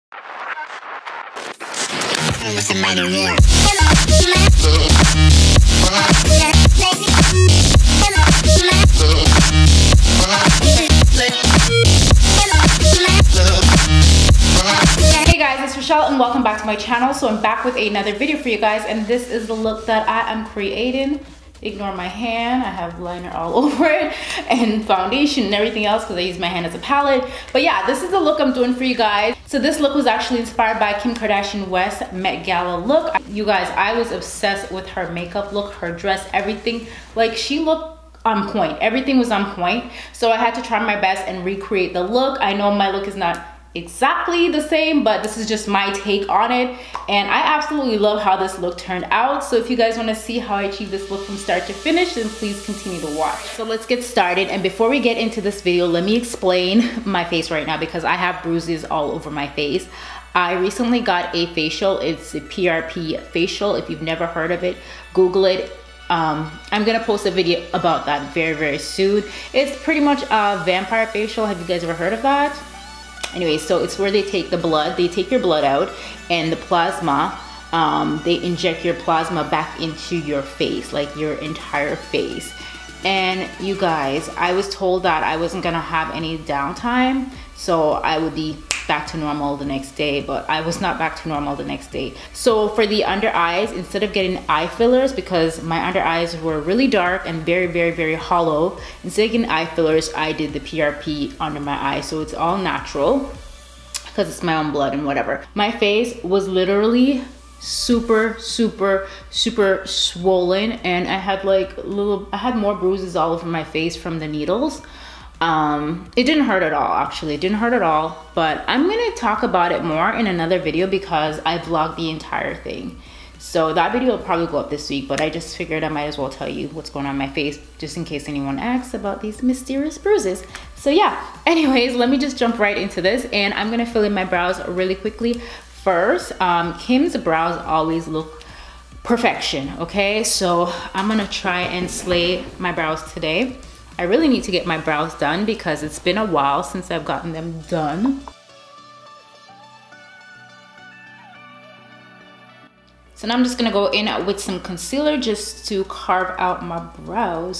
Hey guys, it's Rochelle and welcome back to my channel. So I'm back with another video for you guys, and this is the look that I am creating. Ignore my hand, I have liner all over it and foundation and everything else because I use my hand as a palette. But yeah, this is the look I'm doing for you guys. So this look was actually inspired by Kim Kardashian West's Met Gala look. You guys, I was obsessed with her makeup look, her dress, everything. Like, she looked on point. Everything was on point. So I had to try my best and recreate the look. I know my look is not exactly the same, but this is just my take on it, and I absolutely love how this look turned out. So if you guys want to see how I achieved this look from start to finish, then please continue to watch. So let's get started, and before we get into this video, let me explain my face right now because I have bruises all over my face. I recently got a facial. It's a PRP facial. If you've never heard of it, Google it. I'm gonna post a video about that very soon. It's pretty much a vampire facial. Have you guys ever heard of that? Anyway, so it's where they take the blood, they take your blood out, and the plasma, they inject your plasma back into your face, like your entire face. And you guys, I was told that I wasn't gonna have any downtime, so I would be back to normal the next day, but I was not back to normal the next day. So for the under eyes, instead of getting eye fillers, because my under eyes were really dark and very hollow, instead of getting eye fillers, I did the PRP under my eye. So it's all natural because it's my own blood and whatever. My face was literally super swollen, and I had like I had more bruises all over my face from the needles. It didn't hurt at all, actually. It didn't hurt at all, but I'm gonna talk about it more in another video because I vlogged the entire thing. So that video will probably go up this week, but I just figured I might as well tell you what's going on in my face just in case anyone asks about these mysterious bruises. So yeah, anyways, let me just jump right into this, and I'm gonna fill in my brows really quickly. First, Kim's brows always look perfection, okay? So I'm gonna try and slay my brows today. I really need to get my brows done because it's been a while since I've gotten them done. So now I'm just gonna go in with some concealer just to carve out my brows.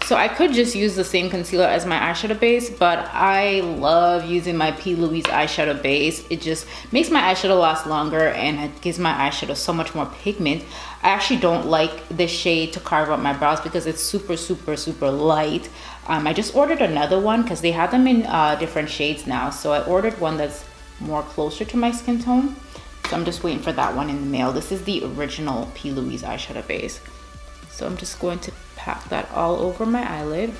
So I could just use the same concealer as my eyeshadow base, but I love using my Louise Eyeshadow base. It just makes my eyeshadow last longer and it gives my eyeshadow so much more pigment. I actually don't like this shade to carve out my brows because it's super light. I just ordered another one because they have them in different shades now. So I ordered one that's more closer to my skin tone. So I'm just waiting for that one in the mail. This is the original Louise Eyeshadow base. So I'm just going to pack that all over my eyelid.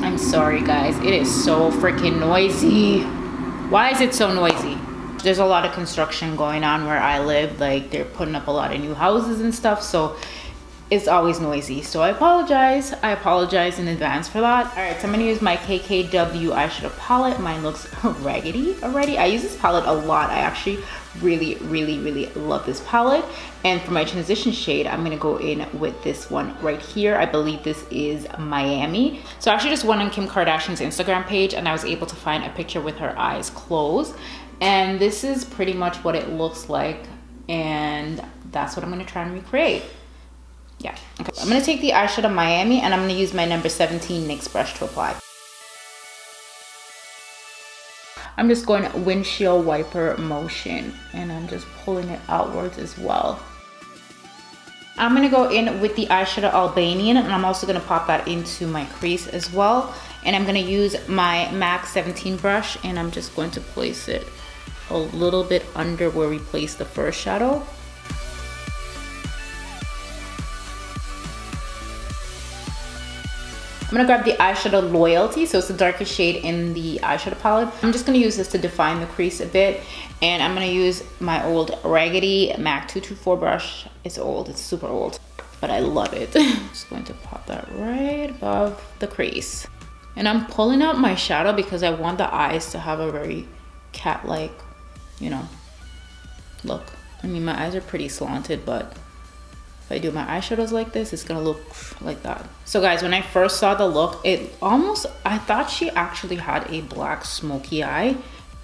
I'm sorry guys, it is so freaking noisy. Why is it so noisy? There's a lot of construction going on where I live. Like, they're putting up a lot of new houses and stuff, so it's always noisy. So I apologize in advance for that. All right, so I'm gonna use my KKW eyeshadow palette. Mine looks raggedy already. I use this palette a lot. I actually really love this palette. And for my transition shade, I'm gonna go in with this one right here. I believe this is Miami. So I actually just went on Kim Kardashian's Instagram page and I was able to find a picture with her eyes closed. And this is pretty much what it looks like. And that's what I'm gonna try and recreate. Yeah, okay. I'm gonna take the eyeshadow Miami and I'm gonna use my number 17 NYX brush to apply. I'm just going windshield wiper motion and I'm just pulling it outwards as well. I'm gonna go in with the eyeshadow Albanian and I'm also gonna pop that into my crease as well. And I'm gonna use my MAC 17 brush and I'm just going to place it a little bit under where we placed the first shadow. I'm gonna grab the eyeshadow Loyalty, so it's the darkest shade in the eyeshadow palette. I'm just gonna use this to define the crease a bit, and I'm gonna use my old Raggedy MAC 224 brush. It's old, it's super old, but I love it. Just going to pop that right above the crease. And I'm pulling out my shadow because I want the eyes to have a very cat-like, you know, look. I mean, my eyes are pretty slanted, but if if I do my eyeshadows like this, it's gonna look like that. So guys, when I first saw the look, I thought she actually had a black smoky eye,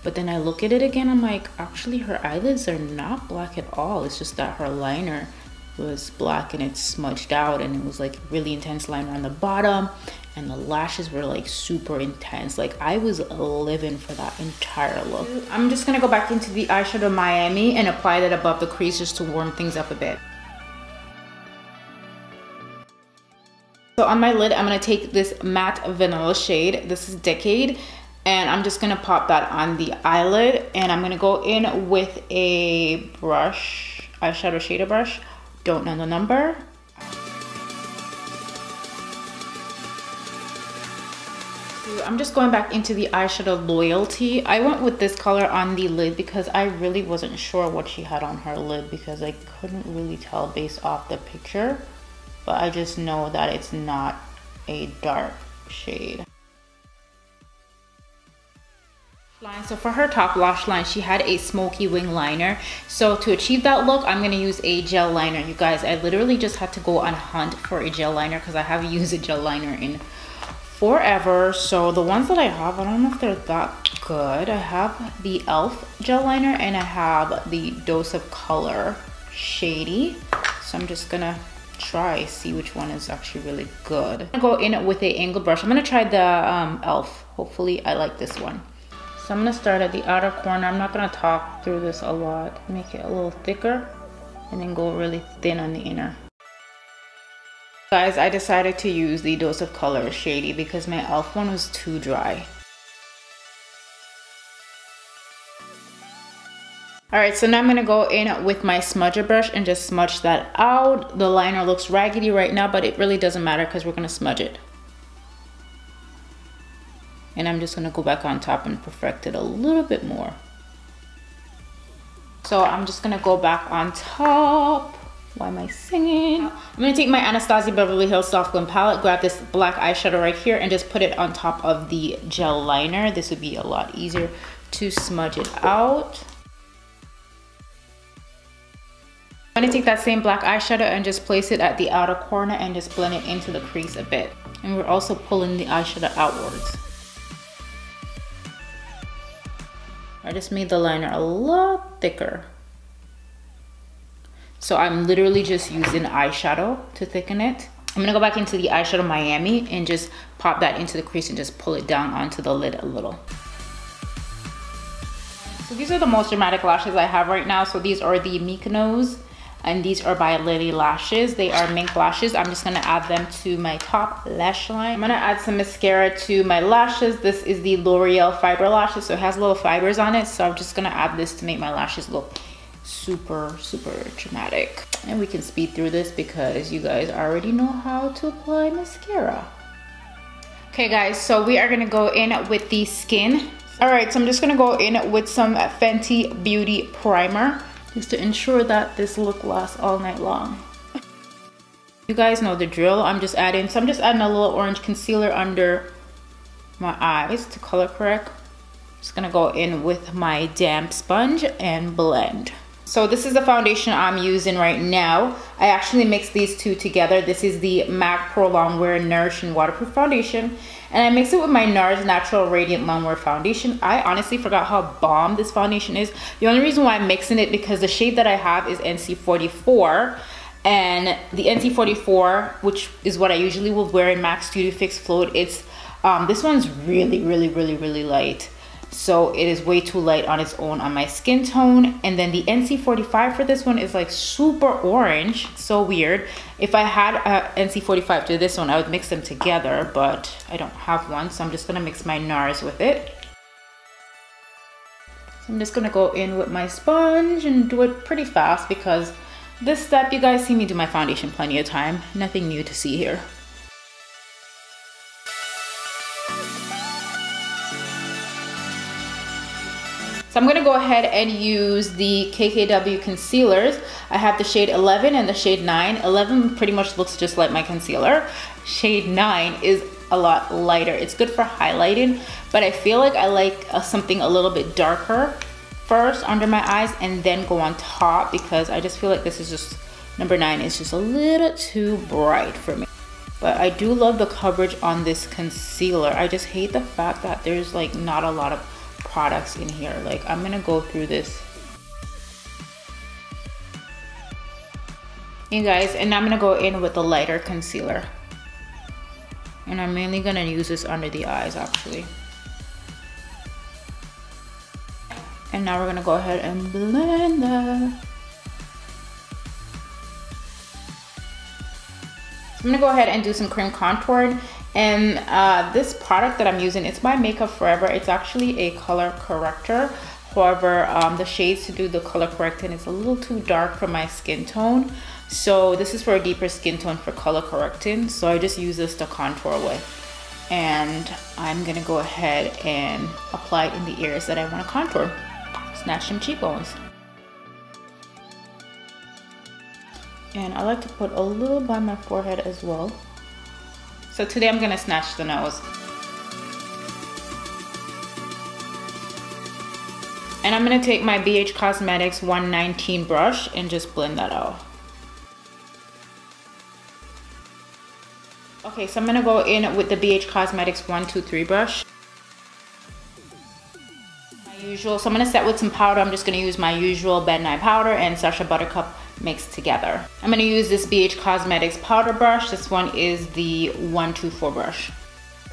but then I look at it again, I'm like, actually her eyelids are not black at all. It's just that her liner was black and it's smudged out, and it was like really intense liner on the bottom, and the lashes were like super intense. Like I was living for that entire look. I'm just gonna go back into the eyeshadow Miami and apply that above the crease just to warm things up a bit. So on my lid, I'm gonna take this matte vanilla shade. This is Decade, and I'm just gonna pop that on the eyelid, and I'm gonna go in with a brush, eyeshadow shader brush. Don't know the number. I'm just going back into the eyeshadow Loyalty. I went with this color on the lid because I really wasn't sure what she had on her lid, because I couldn't really tell based off the picture, but I just know that it's not a dark shade. So for her top lash line, she had a smoky wing liner. So to achieve that look, I'm going to use a gel liner. You guys, I literally just had to go on a hunt for a gel liner because I haven't used a gel liner in forever. So the ones that I have, I don't know if they're that good. I have the e.l.f. gel liner and I have the Dose of Color Shady. So I'm just going to see which one is actually really good. I'm going to go in with a angled brush. I'm going to try the e.l.f. Hopefully I like this one. So I'm gonna start at the outer corner. I'm not gonna talk through this a lot. Make it a little thicker and then go really thin on the inner. Guys, I decided to use the Dose of Color Shady because my e.l.f. one was too dry. Alright, so now I'm gonna go in with my smudger brush and just smudge that out. The liner looks raggedy right now, but it really doesn't matter because we're gonna smudge it. And I'm just gonna go back on top and perfect it a little bit more. So I'm just gonna go back on top. Why am I singing? I'm gonna take my Anastasia Beverly Hills Soft Glam palette, grab this black eyeshadow right here and just put it on top of the gel liner. This would be a lot easier to smudge it out. I'm gonna take that same black eyeshadow and just place it at the outer corner and just blend it into the crease a bit. And we're also pulling the eyeshadow outwards. I just made the liner a lot thicker. So I'm literally just using eyeshadow to thicken it. I'm gonna go back into the eyeshadow Miami and just pop that into the crease and just pull it down onto the lid a little. So these are the most dramatic lashes I have right now. So these are the Mykonos and these are by Lilly lashes. They are mink lashes. I'm just gonna add them to my top lash line. I'm gonna add some mascara to my lashes. This is the L'Oreal Fiber Lashes, so it has little fibers on it. So I'm just gonna add this to make my lashes look super, super dramatic. And we can speed through this because you guys already know how to apply mascara. Okay guys, so we are gonna go in with the Skin. All right, so I'm just gonna go in with some Fenty Beauty Primer, just to ensure that this look lasts all night long. You guys know the drill. I'm just adding a little orange concealer under my eyes to color correct. Just gonna go in with my damp sponge and blend. So this is the foundation I'm using right now. I actually mixed these two together. This is the MAC Pro Longwear Nourish and Waterproof Foundation. And I mixed it with my Nars Natural Radiant Longwear Foundation. I honestly forgot how bomb this foundation is. The only reason why I'm mixing it because the shade that I have is NC44. And the NC44, which is what I usually will wear in MAC Studio Fix Float, it's this one's really, really, really, really light. So it is way too light on its own on my skin tone. And then the NC45 for this one is like super orange. So weird. If I had a NC45 to this one, I would mix them together, but I don't have one. So I'm just gonna mix my Nars with it. So I'm just gonna go in with my sponge and do it pretty fast because this step, you guys see me do my foundation plenty of time. Nothing new to see here. So I'm gonna go ahead and use the KKW concealers. I have the shade 11 and the shade 9. 11 pretty much looks just like my concealer. Shade 9 is a lot lighter. It's good for highlighting, but I feel like I like something a little bit darker first under my eyes and then go on top because I just feel like this is just Number 9 is just a little too bright for me. But I do love the coverage on this concealer. I just hate the fact that there's like not a lot of products in here. Like, I'm gonna go through this, you guys, and I'm gonna go in with the lighter concealer. And I'm mainly gonna use this under the eyes actually. And now we're gonna go ahead and blend that. So I'm gonna go ahead and do some cream contouring. And this product that I'm using, it's by Makeup Forever. It's actually a color corrector. However, the shades to do the color correcting is a little too dark for my skin tone. So this is for a deeper skin tone for color correcting. So I just use this to contour with. And I'm gonna go ahead and apply it in the areas that I wanna contour. Snatch some cheekbones. And I like to put a little by my forehead as well. So today I'm gonna snatch the nose. And I'm gonna take my BH Cosmetics 119 brush and just blend that out. Okay, so I'm gonna go in with the BH Cosmetics 123 brush. My usual, so I'm gonna set with some powder. I'm just gonna use my usual Nye Powder and Sacha Butter mixed together. I'm gonna use this BH Cosmetics powder brush. This one is the 124 brush.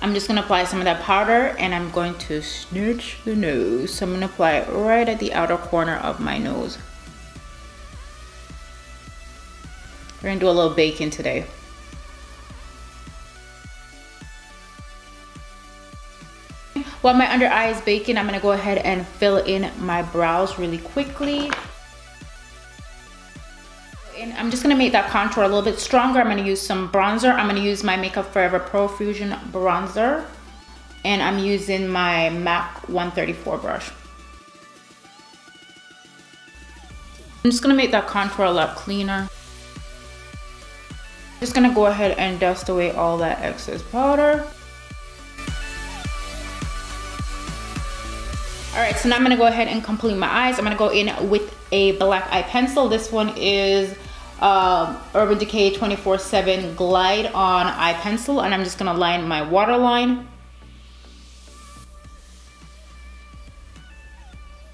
I'm just gonna apply some of that powder and I'm going to snatch the nose. So I'm gonna apply it right at the outer corner of my nose. We're gonna do a little baking today. While my under eye is baking, I'm gonna go ahead and fill in my brows really quickly. And I'm just gonna make that contour a little bit stronger. I'm gonna use some bronzer. I'm gonna use my Makeup Forever Pro Fusion bronzer. And I'm using my MAC 134 brush. I'm just gonna make that contour a lot cleaner. Just gonna go ahead and dust away all that excess powder. All right, so now I'm gonna go ahead and complete my eyes. I'm gonna go in with a black eye pencil. This one is Urban Decay 24/7 Glide on eye pencil, and I'm just gonna line my waterline.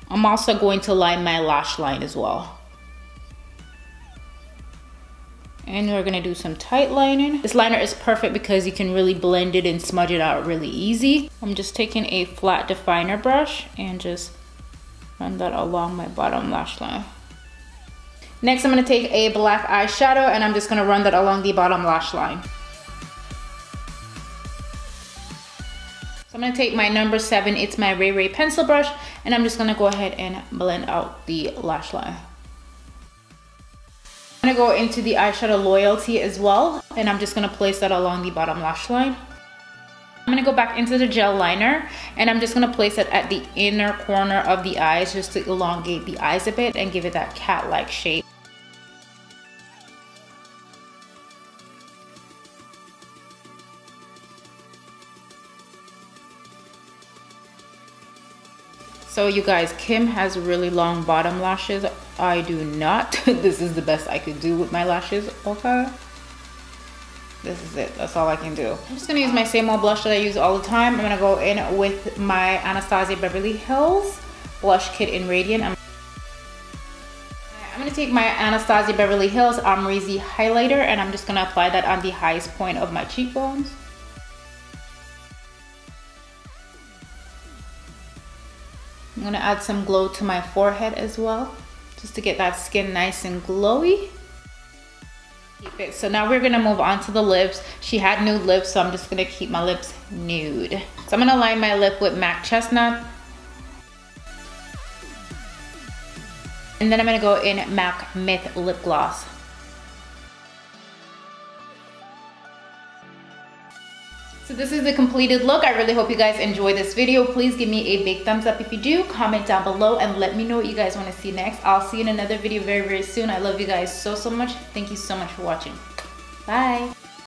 I'm also going to line my lash line as well. And we're gonna do some tight lining. This liner is perfect because you can really blend it and smudge it out really easy. I'm just taking a flat definer brush and just run that along my bottom lash line. Next, I'm gonna take a black eyeshadow and I'm just gonna run that along the bottom lash line. So I'm gonna take my number 7, it's my Ray Ray pencil brush, and I'm just gonna go ahead and blend out the lash line. I'm gonna go into the eyeshadow Loyalty as well, and I'm just gonna place that along the bottom lash line. I'm gonna go back into the gel liner, and I'm just gonna place it at the inner corner of the eyes just to elongate the eyes a bit and give it that cat-like shape. So you guys, Kim has really long bottom lashes. I do not. This is the best I could do with my lashes, okay? This is it, that's all I can do. I'm just gonna use my same old blush that I use all the time. I'm gonna go in with my Anastasia Beverly Hills Blush Kit in Radiant. I'm gonna take my Anastasia Beverly Hills Amrezy highlighter and I'm just gonna apply that on the highest point of my cheekbones. I'm gonna add some glow to my forehead as well, just to get that skin nice and glowy. Keep it. So now we're gonna move on to the lips. She had nude lips, so I'm just gonna keep my lips nude. So I'm gonna line my lip with MAC Chestnut. And then I'm gonna go in MAC Myth Lip Gloss. So this is the completed look. I really hope you guys enjoyed this video. Please give me a big thumbs up if you do. Comment down below and let me know what you guys want to see next. I'll see you in another video very, very soon. I love you guys so, so much. Thank you so much for watching. Bye.